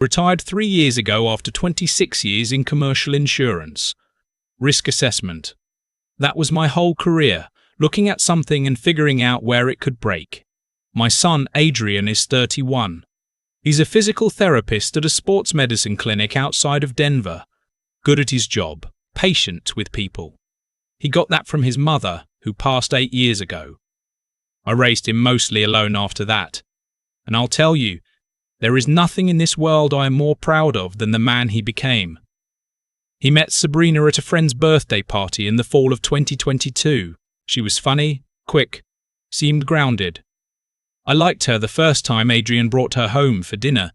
Retired 3 years ago after 26 years in commercial insurance. Risk assessment. That was my whole career, looking at something and figuring out where it could break. My son, Adrian, is 31. He's a physical therapist at a sports medicine clinic outside of Denver. Good at his job, patient with people. He got that from his mother, who passed 8 years ago. I raised him mostly alone after that. And I'll tell you, there is nothing in this world I am more proud of than the man he became. He met Sabrina at a friend's birthday party in the fall of 2022. She was funny, quick, seemed grounded. I liked her the first time Adrian brought her home for dinner.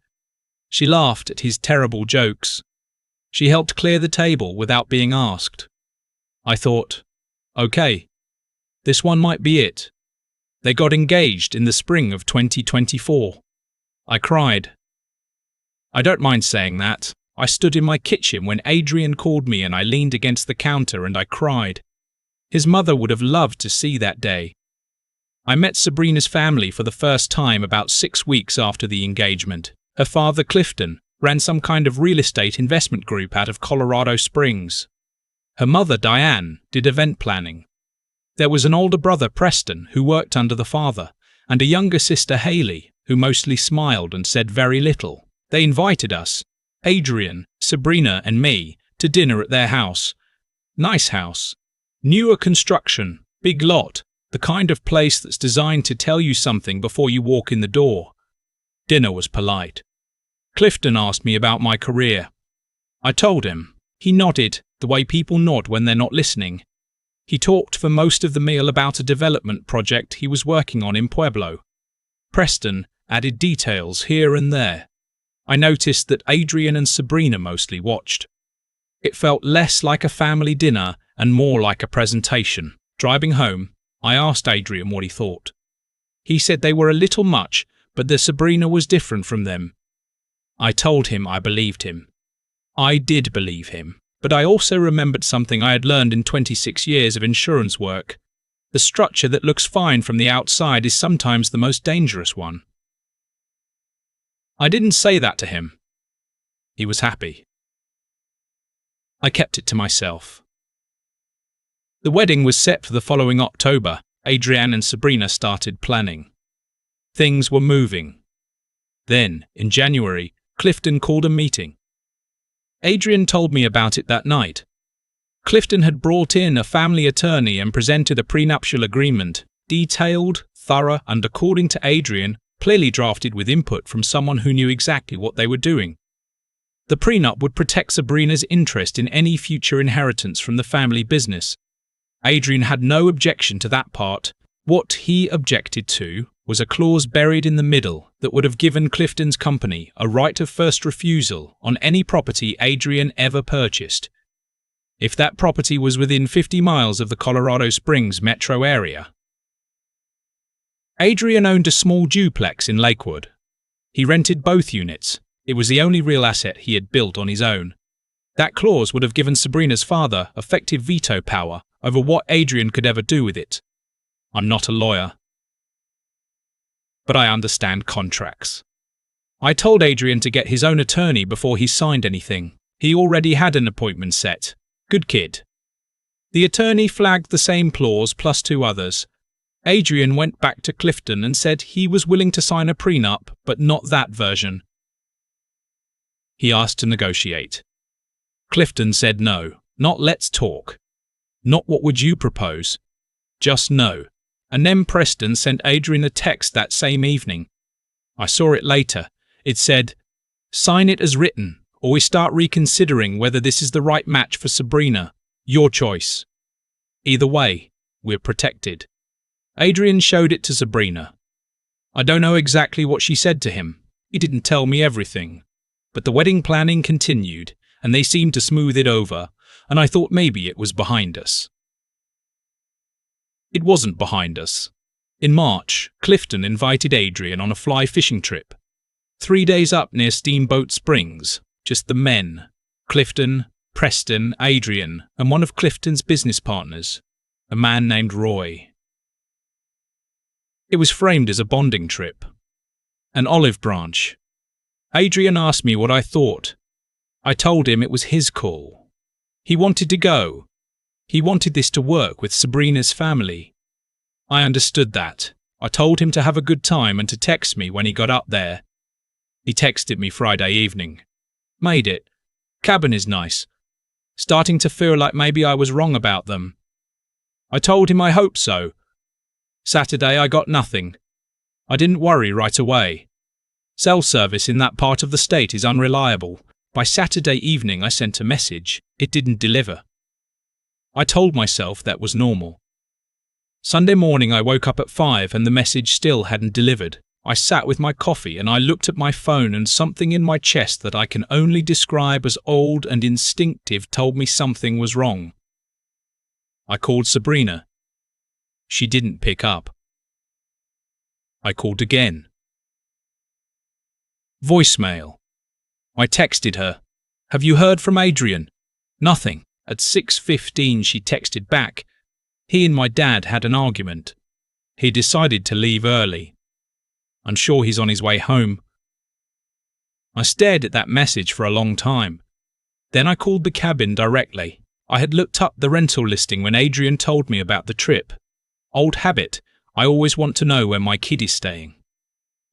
She laughed at his terrible jokes. She helped clear the table without being asked. I thought, okay, this one might be it. They got engaged in the spring of 2024. I cried. I don't mind saying that. I stood in my kitchen when Adrian called me and I leaned against the counter and I cried. His mother would have loved to see that day. I met Sabrina's family for the first time about 6 weeks after the engagement. Her father, Clifton, ran some kind of real estate investment group out of Colorado Springs. Her mother, Diane, did event planning. There was an older brother, Preston, who worked under the father, and a younger sister, Haley, who mostly smiled and said very little. They invited us, Adrian, Sabrina and me, to dinner at their house. Nice house. Newer construction, big lot, the kind of place that's designed to tell you something before you walk in the door. Dinner was polite. Clifton asked me about my career. I told him. He nodded, the way people nod when they're not listening. He talked for most of the meal about a development project he was working on in Pueblo. Preston added details here and there. I noticed that Adrian and Sabrina mostly watched. It felt less like a family dinner and more like a presentation. Driving home, I asked Adrian what he thought. He said they were a little much, but that Sabrina was different from them. I told him I believed him. I did believe him, but I also remembered something I had learned in 26 years of insurance work. The structure that looks fine from the outside is sometimes the most dangerous one. I didn't say that to him. He was happy. I kept it to myself. The wedding was set for the following October. Adrian and Sabrina started planning. Things were moving. Then, in January, Clifton called a meeting. Adrian told me about it that night. Clifton had brought in a family attorney and presented a prenuptial agreement, detailed, thorough, and according to Adrian, clearly drafted with input from someone who knew exactly what they were doing. The prenup would protect Sabrina's interest in any future inheritance from the family business. Adrian had no objection to that part. What he objected to was a clause buried in the middle that would have given Clifton's company a right of first refusal on any property Adrian ever purchased, if that property was within 50 miles of the Colorado Springs metro area. Adrian owned a small duplex in Lakewood. He rented both units. It was the only real asset he had built on his own. That clause would have given Sabrina's father effective veto power over what Adrian could ever do with it. I'm not a lawyer, but I understand contracts. I told Adrian to get his own attorney before he signed anything. He already had an appointment set. Good kid. The attorney flagged the same clause plus 2 others. Adrian went back to Clifton and said he was willing to sign a prenup, but not that version. He asked to negotiate. Clifton said no, not let's talk. Not what would you propose. Just no. And then Preston sent Adrian a text that same evening. I saw it later. It said, "Sign it as written, or we start reconsidering whether this is the right match for Sabrina. Your choice. Either way, we're protected." Adrian showed it to Sabrina. I don't know exactly what she said to him. He didn't tell me everything. But the wedding planning continued, and they seemed to smooth it over, and I thought maybe it was behind us. It wasn't behind us. In March, Clifton invited Adrian on a fly fishing trip. 3 days up near Steamboat Springs, just the men. Clifton, Preston, Adrian, and one of Clifton's business partners, a man named Roy. It was framed as a bonding trip. An olive branch. Adrian asked me what I thought. I told him it was his call. He wanted to go. He wanted this to work with Sabrina's family. I understood that. I told him to have a good time and to text me when he got up there. He texted me Friday evening. Made it. Cabin is nice. Starting to feel like maybe I was wrong about them. I told him I hoped so. Saturday I got nothing. I didn't worry right away. Cell service in that part of the state is unreliable. By Saturday evening I sent a message. It didn't deliver. I told myself that was normal. Sunday morning I woke up at 5 and the message still hadn't delivered. I sat with my coffee and I looked at my phone, and something in my chest that I can only describe as old and instinctive told me something was wrong. I called Sabrina. She didn't pick up. I called again. Voicemail. I texted her. Have you heard from Adrian? Nothing. At 6:15 she texted back. He and my dad had an argument. He decided to leave early. I'm sure he's on his way home. I stared at that message for a long time. Then I called the cabin directly. I had looked up the rental listing when Adrian told me about the trip. Old habit, I always want to know where my kid is staying.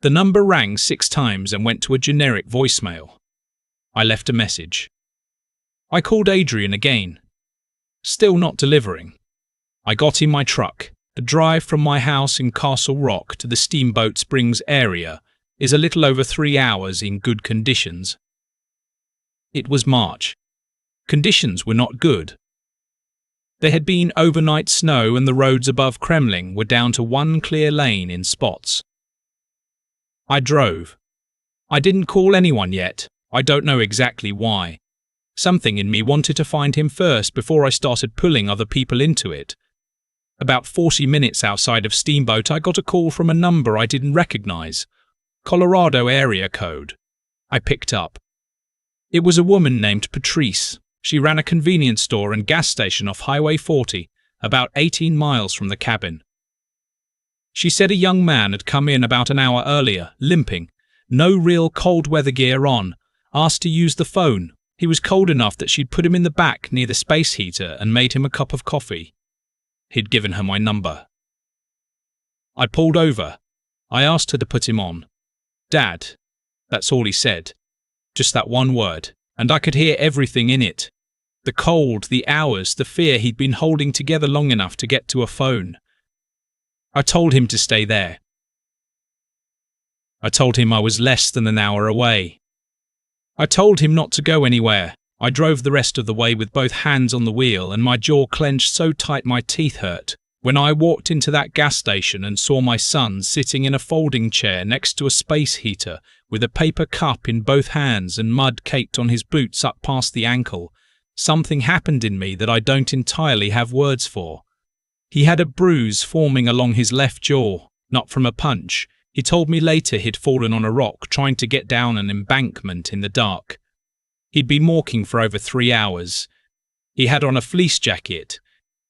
The number rang 6 times and went to a generic voicemail. I left a message. I called Adrian again. Still not delivering. I got in my truck. The drive from my house in Castle Rock to the Steamboat Springs area is a little over 3 hours in good conditions. It was March. Conditions were not good. There had been overnight snow and the roads above Kremling were down to one clear lane in spots. I drove. I didn't call anyone yet. I don't know exactly why. Something in me wanted to find him first before I started pulling other people into it. About 40 minutes outside of Steamboat, I got a call from a number I didn't recognize. Colorado area code. I picked up. It was a woman named Patrice. She ran a convenience store and gas station off Highway 40, about 18 miles from the cabin. She said a young man had come in about an hour earlier, limping, no real cold weather gear on, asked to use the phone. He was cold enough that she'd put him in the back near the space heater and made him a cup of coffee. He'd given her my number. I pulled over. I asked her to put him on. Dad. That's all he said. Just that one word, and I could hear everything in it. The cold, the hours, the fear he'd been holding together long enough to get to a phone. I told him to stay there. I told him I was less than an hour away. I told him not to go anywhere. I drove the rest of the way with both hands on the wheel and my jaw clenched so tight my teeth hurt. When I walked into that gas station and saw my son sitting in a folding chair next to a space heater with a paper cup in both hands and mud caked on his boots up past the ankle, something happened in me that I don't entirely have words for. He had a bruise forming along his left jaw, not from a punch. He told me later he'd fallen on a rock trying to get down an embankment in the dark. He'd been walking for over 3 hours. He had on a fleece jacket.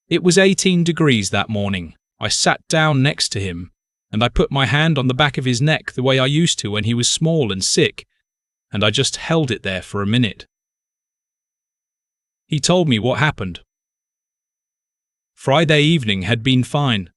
It was 18 degrees that morning. I sat down next to him, and I put my hand on the back of his neck the way I used to when he was small and sick, and I just held it there for a minute. He told me what happened. Friday evening had been fine.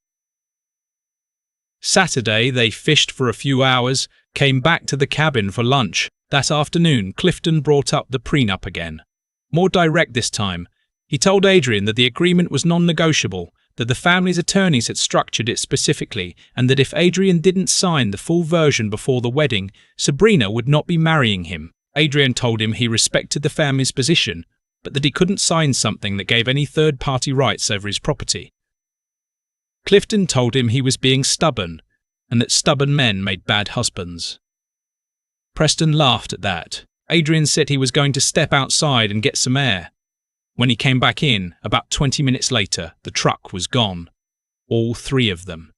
Saturday they fished for a few hours, came back to the cabin for lunch. That afternoon, Clifton brought up the prenup again. More direct this time. He told Adrian that the agreement was non-negotiable, that the family's attorneys had structured it specifically, and that if Adrian didn't sign the full version before the wedding, Sabrina would not be marrying him. Adrian told him he respected the family's position, but that he couldn't sign something that gave any third-party rights over his property. Clifton told him he was being stubborn, and that stubborn men made bad husbands. Preston laughed at that. Adrian said he was going to step outside and get some air. When he came back in, about 20 minutes later, the truck was gone. All 3 of them.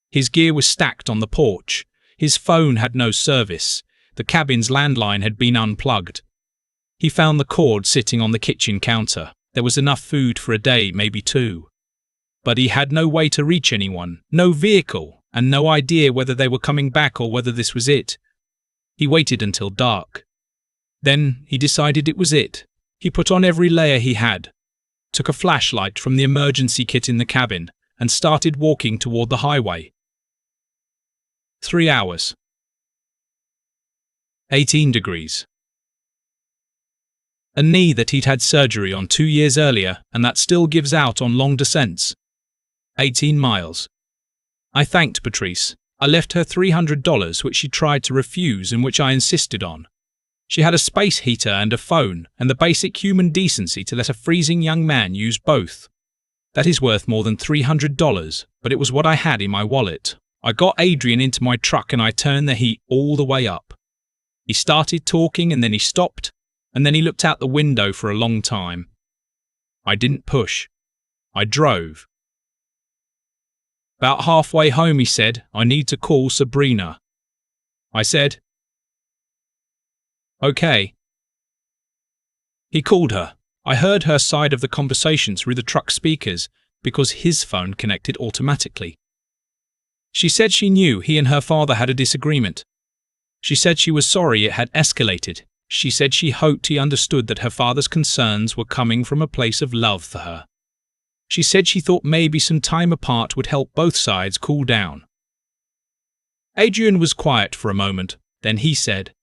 His gear was stacked on the porch. His phone had no service. The cabin's landline had been unplugged. He found the cord sitting on the kitchen counter. There was enough food for a day, maybe 2. But he had no way to reach anyone, no vehicle, and no idea whether they were coming back or whether this was it. He waited until dark. Then he decided it was it. He put on every layer he had, took a flashlight from the emergency kit in the cabin, and started walking toward the highway. 3 hours. 18 degrees. A knee that he'd had surgery on 2 years earlier and that still gives out on long descents. 18 miles. I thanked Patrice. I left her $300, which she tried to refuse and which I insisted on. She had a space heater and a phone, and the basic human decency to let a freezing young man use both. That is worth more than $300, but it was what I had in my wallet. I got Adrian into my truck and I turned the heat all the way up. He started talking and then he stopped, and then he looked out the window for a long time. I didn't push. I drove. About halfway home he said, "I need to call Sabrina." I said, "Okay." He called her. I heard her side of the conversation through the truck speakers because his phone connected automatically. She said she knew he and her father had a disagreement. She said she was sorry it had escalated. She said she hoped he understood that her father's concerns were coming from a place of love for her. She said she thought maybe some time apart would help both sides cool down. Adrian was quiet for a moment, then he said,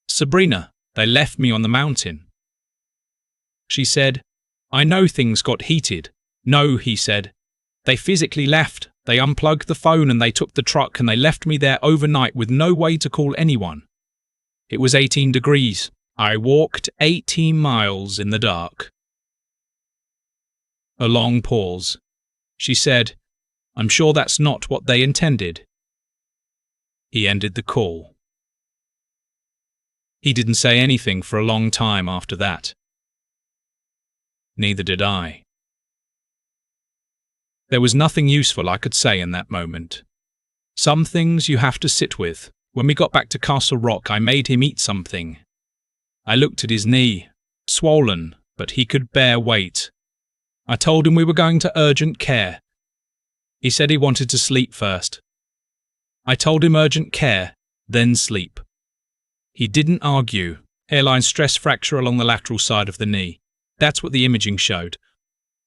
"Sabrina, they left me on the mountain." She said, "I know things got heated." "No," he said. "They physically left. They unplugged the phone and they took the truck and they left me there overnight with no way to call anyone." It was 18 degrees. I walked 18 miles in the dark. A long pause. She said, "I'm sure that's not what they intended." He ended the call. He didn't say anything for a long time after that. Neither did I. There was nothing useful I could say in that moment. Some things you have to sit with. When we got back to Castle Rock, I made him eat something. I looked at his knee, swollen, but he could bear weight. I told him we were going to urgent care. He said he wanted to sleep first. I told him urgent care, then sleep. He didn't argue. Hairline stress fracture along the lateral side of the knee. That's what the imaging showed.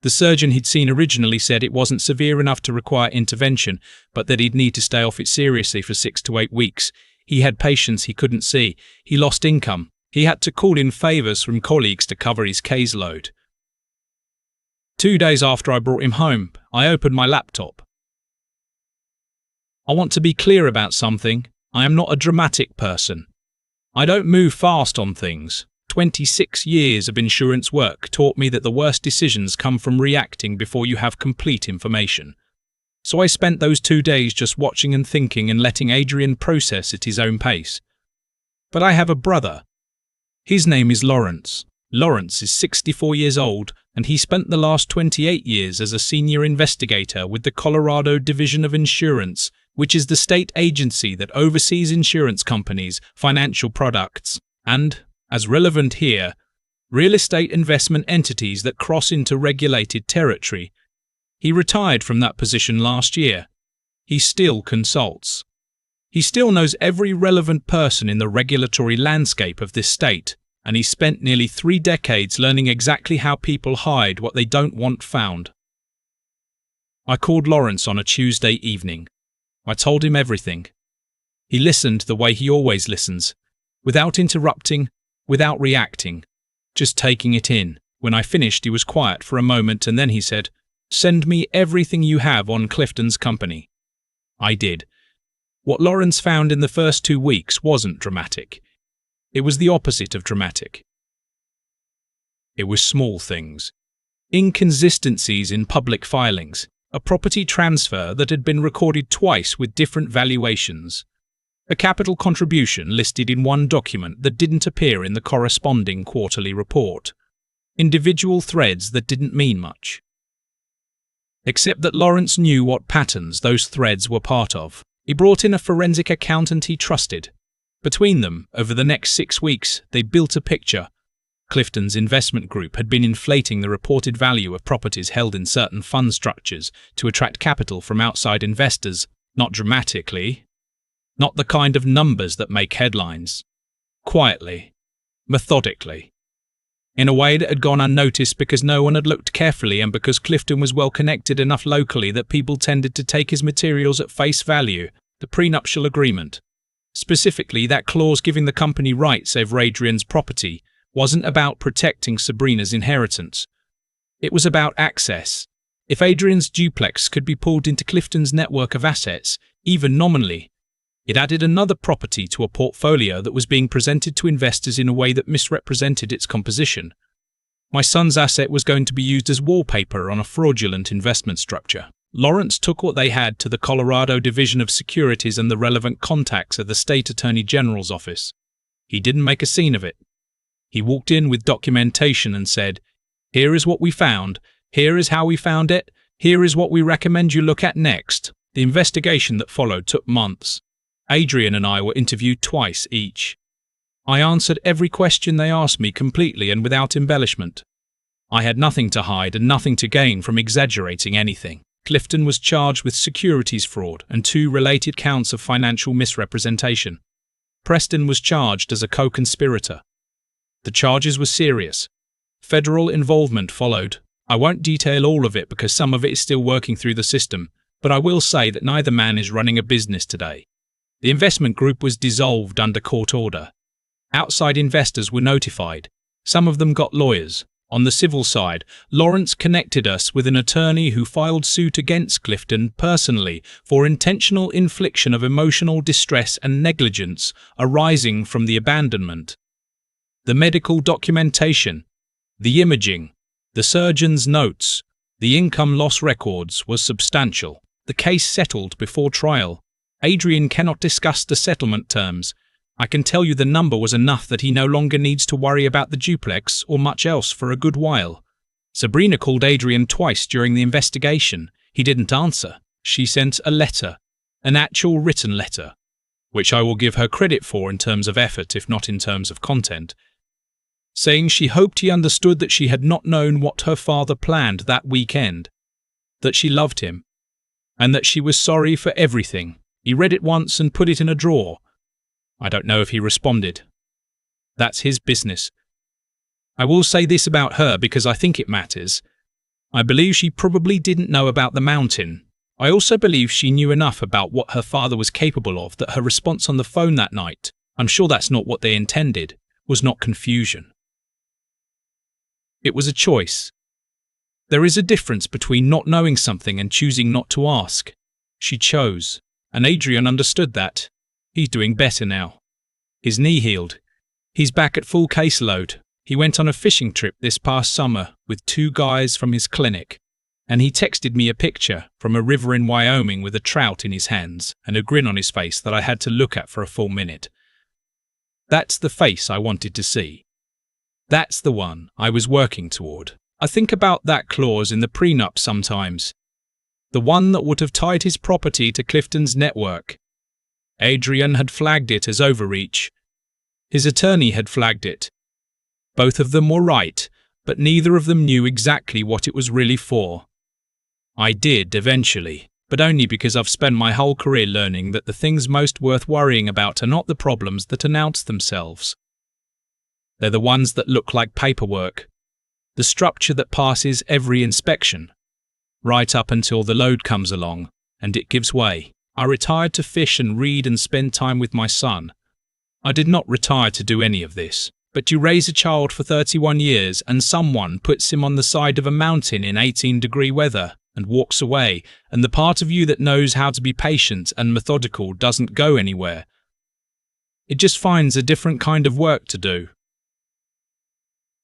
The surgeon he'd seen originally said it wasn't severe enough to require intervention, but that he'd need to stay off it seriously for 6 to 8 weeks. He had patients he couldn't see. He lost income. He had to call in favours from colleagues to cover his caseload. 2 days after I brought him home, I opened my laptop. I want to be clear about something. I am not a dramatic person. I don't move fast on things. 26 years of insurance work taught me that the worst decisions come from reacting before you have complete information. So I spent those 2 days just watching and thinking and letting Adrian process at his own pace. But I have a brother. His name is Lawrence. Lawrence is 64 years old, and he spent the last 28 years as a senior investigator with the Colorado Division of Insurance, which is the state agency that oversees insurance companies, financial products, and, as relevant here, real estate investment entities that cross into regulated territory. He retired from that position last year. He still consults. He still knows every relevant person in the regulatory landscape of this state, and he spent nearly 3 decades learning exactly how people hide what they don't want found. I called Lawrence on a Tuesday evening. I told him everything. He listened the way he always listens, without interrupting, without reacting, just taking it in. When I finished, he was quiet for a moment and then he said, "Send me everything you have on Clifton's company." I did. What Lawrence found in the first 2 weeks wasn't dramatic. It was the opposite of dramatic. It was small things. Inconsistencies in public filings, a property transfer that had been recorded twice with different valuations, a capital contribution listed in one document that didn't appear in the corresponding quarterly report, individual threads that didn't mean much. Except that Lawrence knew what patterns those threads were part of. He brought in a forensic accountant he trusted. Between them, over the next 6 weeks, they built a picture. Clifton's investment group had been inflating the reported value of properties held in certain fund structures to attract capital from outside investors, not dramatically, not the kind of numbers that make headlines. quietly, methodically, in a way that had gone unnoticed because no one had looked carefully and because Clifton was well connected enough locally that people tended to take his materials at face value. The prenuptial agreement, specifically that clause giving the company rights over Adrian's property, wasn't about protecting Sabrina's inheritance. It was about access. If Adrian's duplex could be pulled into Clifton's network of assets, even nominally, it added another property to a portfolio that was being presented to investors in a way that misrepresented its composition. My son's asset was going to be used as wallpaper on a fraudulent investment structure. Lawrence took what they had to the Colorado Division of Securities and the relevant contacts at the State Attorney General's office. He didn't make a scene of it. He walked in with documentation and said, "Here is what we found. Here is how we found it. Here is what we recommend you look at next." The investigation that followed took months. Adrian and I were interviewed twice each. I answered every question they asked me completely and without embellishment. I had nothing to hide and nothing to gain from exaggerating anything. Clifton was charged with securities fraud and 2 related counts of financial misrepresentation. Preston was charged as a co-conspirator. The charges were serious. Federal involvement followed. I won't detail all of it because some of it is still working through the system, but I will say that neither man is running a business today. The investment group was dissolved under court order. Outside investors were notified. Some of them got lawyers. On the civil side, Lawrence connected us with an attorney who filed suit against Clifton personally for intentional infliction of emotional distress and negligence arising from the abandonment. The medical documentation, the imaging, the surgeon's notes, the income loss records was substantial. The case settled before trial. Adrian cannot discuss the settlement terms. I can tell you the number was enough that he no longer needs to worry about the duplex or much else for a good while. Sabrina called Adrian twice during the investigation. He didn't answer. She sent a letter, an actual written letter, which I will give her credit for in terms of effort if not in terms of content, saying she hoped he understood that she had not known what her father planned that weekend, that she loved him, and that she was sorry for everything. He read it once and put it in a drawer. I don't know if he responded. That's his business. I will say this about her because I think it matters. I believe she probably didn't know about the mountain. I also believe she knew enough about what her father was capable of that her response on the phone that night, I'm sure that's not what they intended, was not confusion. It was a choice. There is a difference between not knowing something and choosing not to ask. She chose, and Adrian understood that. He's doing better now. His knee healed. He's back at full caseload. He went on a fishing trip this past summer with 2 guys from his clinic, and he texted me a picture from a river in Wyoming with a trout in his hands and a grin on his face that I had to look at for a full minute. That's the face I wanted to see. That's the one I was working toward. I think about that clause in the prenup sometimes. The one that would have tied his property to Clifton's network. Adrian had flagged it as overreach. His attorney had flagged it. Both of them were right, but neither of them knew exactly what it was really for. I did eventually, but only because I've spent my whole career learning that the things most worth worrying about are not the problems that announce themselves. They're the ones that look like paperwork, the structure that passes every inspection, right up until the load comes along and it gives way. I retired to fish and read and spend time with my son. I did not retire to do any of this. But you raise a child for 31 years and someone puts him on the side of a mountain in 18-degree weather and walks away, and the part of you that knows how to be patient and methodical doesn't go anywhere. It just finds a different kind of work to do.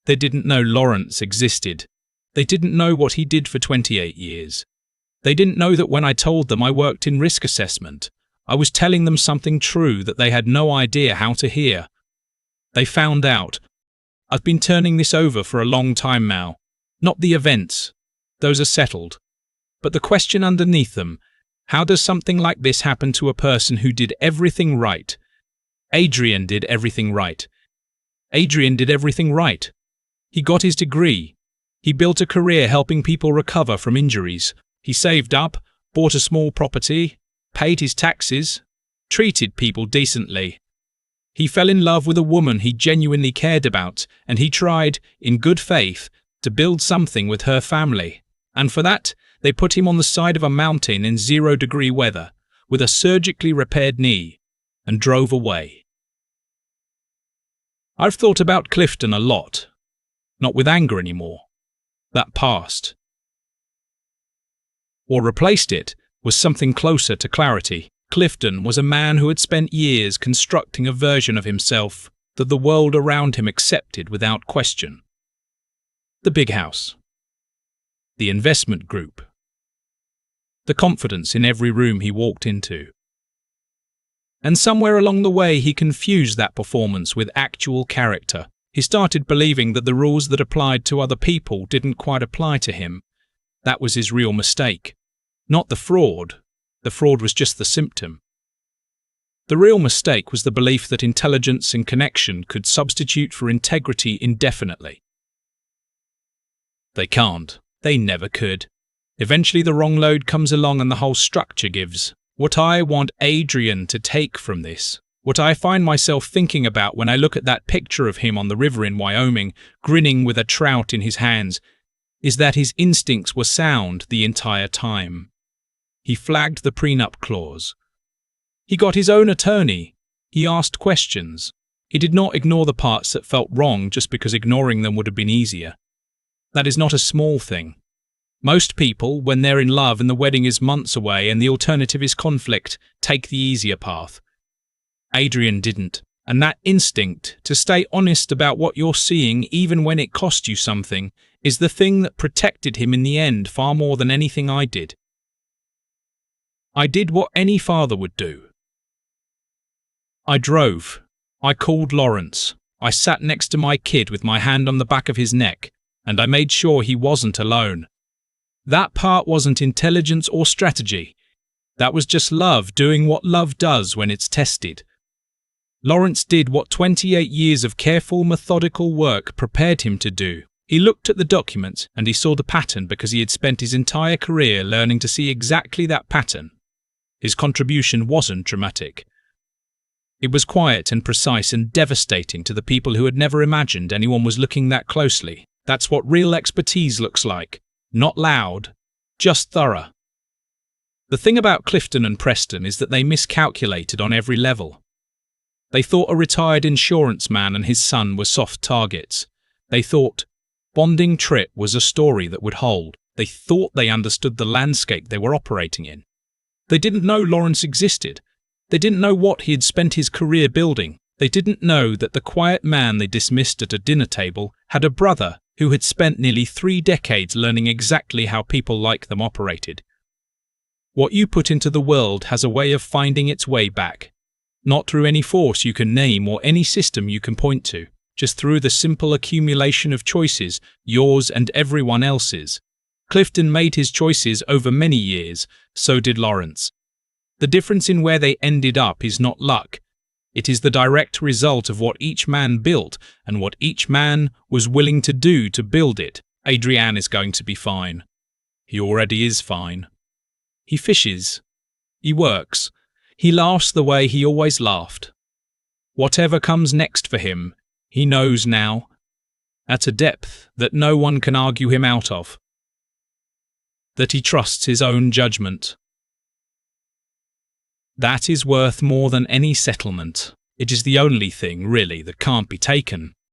They didn't know Lawrence existed. They didn't know what he did for 28 years. They didn't know that when I told them I worked in risk assessment, I was telling them something true that they had no idea how to hear. They found out. I've been turning this over for a long time now. Not the events. Those are settled. But the question underneath them, how does something like this happen to a person who did everything right? Adrian did everything right. Adrian did everything right. He got his degree. He built a career helping people recover from injuries. He saved up, bought a small property, paid his taxes, treated people decently. He fell in love with a woman he genuinely cared about, and he tried, in good faith, to build something with her family. And for that, they put him on the side of a mountain in 0-degree weather, with a surgically repaired knee, and drove away. I've thought about Clifton a lot. Not with anger anymore. That passed. Or replaced it was something closer to clarity. Clifton was a man who had spent years constructing a version of himself that the world around him accepted without question. The big house. The investment group. The confidence in every room he walked into. And somewhere along the way he confused that performance with actual character. He started believing that the rules that applied to other people didn't quite apply to him. That was his real mistake. Not the fraud. The fraud was just the symptom. The real mistake was the belief that intelligence and connection could substitute for integrity indefinitely. They can't. They never could. Eventually the wrong load comes along and the whole structure gives. What I want Adrian to take from this, what I find myself thinking about when I look at that picture of him on the river in Wyoming, grinning with a trout in his hands, is that his instincts were sound the entire time. He flagged the prenup clause. He got his own attorney. He asked questions. He did not ignore the parts that felt wrong just because ignoring them would have been easier. That is not a small thing. Most people, when they're in love and the wedding is months away and the alternative is conflict, take the easier path. Adrian didn't, and that instinct to stay honest about what you're seeing even when it cost you something is the thing that protected him in the end far more than anything I did. I did what any father would do. I drove. I called Lawrence. I sat next to my kid with my hand on the back of his neck, and I made sure he wasn't alone. That part wasn't intelligence or strategy. That was just love doing what love does when it's tested. Lawrence did what 28 years of careful, methodical work prepared him to do. He looked at the document and he saw the pattern because he had spent his entire career learning to see exactly that pattern. His contribution wasn't dramatic. It was quiet and precise and devastating to the people who had never imagined anyone was looking that closely. That's what real expertise looks like. Not loud, just thorough. The thing about Clifton and Preston is that they miscalculated on every level. They thought a retired insurance man and his son were soft targets. They thought bonding trip was a story that would hold. They thought they understood the landscape they were operating in. They didn't know Lawrence existed. They didn't know what he had spent his career building. They didn't know that the quiet man they dismissed at a dinner table had a brother who had spent nearly 3 decades learning exactly how people like them operated. What you put into the world has a way of finding its way back. Not through any force you can name or any system you can point to, just through the simple accumulation of choices, yours and everyone else's. Clifton made his choices over many years, so did Lawrence. The difference in where they ended up is not luck. It is the direct result of what each man built and what each man was willing to do to build it. Adrian is going to be fine. He already is fine. He fishes. He works. He laughs the way he always laughed. Whatever comes next for him, he knows now, at a depth that no one can argue him out of. That he trusts his own judgment. That is worth more than any settlement. It is the only thing, really, that can't be taken.